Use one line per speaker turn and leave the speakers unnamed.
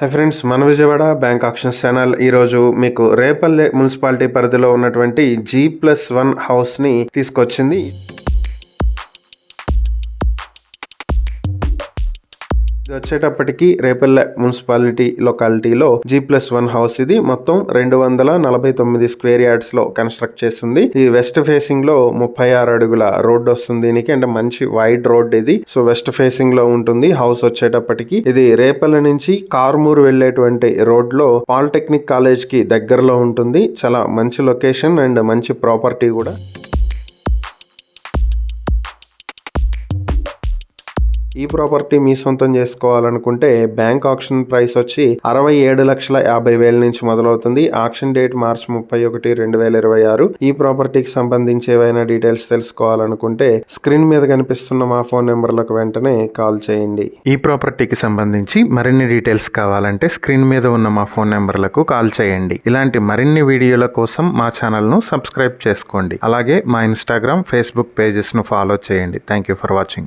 Hi friends, మన Vijayawada bank actions channel ఈరోజు మీకు రేపల్లె మున్సిపాలిటీ పరిధిలో ఉన్నటువంటి G+1 హౌస్ని తీసుకొచ్చింది. ఇది వచ్చేటప్పటికి రేపల్లె మున్సిపాలిటీ లొకాలిటీలో G+1 హౌస్. ఇది మొత్తం 249 స్క్వేర్ యార్డ్స్ లో కన్స్ట్రక్ట్ చేస్తుంది. ఇది వెస్ట్ ఫేసింగ్ లో 36 అడుగుల రోడ్ వస్తుంది దీనికి, అంటే మంచి వైడ్ రోడ్ ఇది. సో వెస్ట్ ఫేసింగ్ లో ఉంటుంది హౌస్ వచ్చేటప్పటికి. ఇది రేపల్లె నుంచి కార్మూర్ వెళ్లేటువంటి రోడ్ లో పాలిటెక్నిక్ కాలేజ్ కి దగ్గరలో ఉంటుంది. చాలా మంచి లొకేషన్ అండ్ మంచి ప్రాపర్టీ కూడా. ఈ ప్రాపర్టీ మీ సొంతం చేసుకోవాలనుకుంటే బ్యాంక్ ఆక్షన్ ప్రైస్ వచ్చి 67,50,000 నుంచి మొదలవుతుంది. ఆక్షన్ డేట్ మార్చి 31, 2026. ఈ ప్రాపర్టీకి సంబంధించి ఏవైనా డీటెయిల్స్ తెలుసుకోవాలనుకుంటే స్క్రీన్ మీద కనిపిస్తున్న మా ఫోన్ నెంబర్లకు వెంటనే కాల్ చేయండి. ఈ ప్రాపర్టీకి సంబంధించి మరిన్ని డీటెయిల్స్ కావాలంటే స్క్రీన్ మీద ఉన్న మా ఫోన్ నెంబర్లకు కాల్ చేయండి. ఇలాంటి మరిన్ని వీడియోల కోసం మా ఛానల్ ను సబ్స్క్రైబ్ చేసుకోండి. అలాగే మా ఇన్స్టాగ్రామ్, ఫేస్బుక్ పేజెస్ ను ఫాలో చేయండి. Thank you for watching.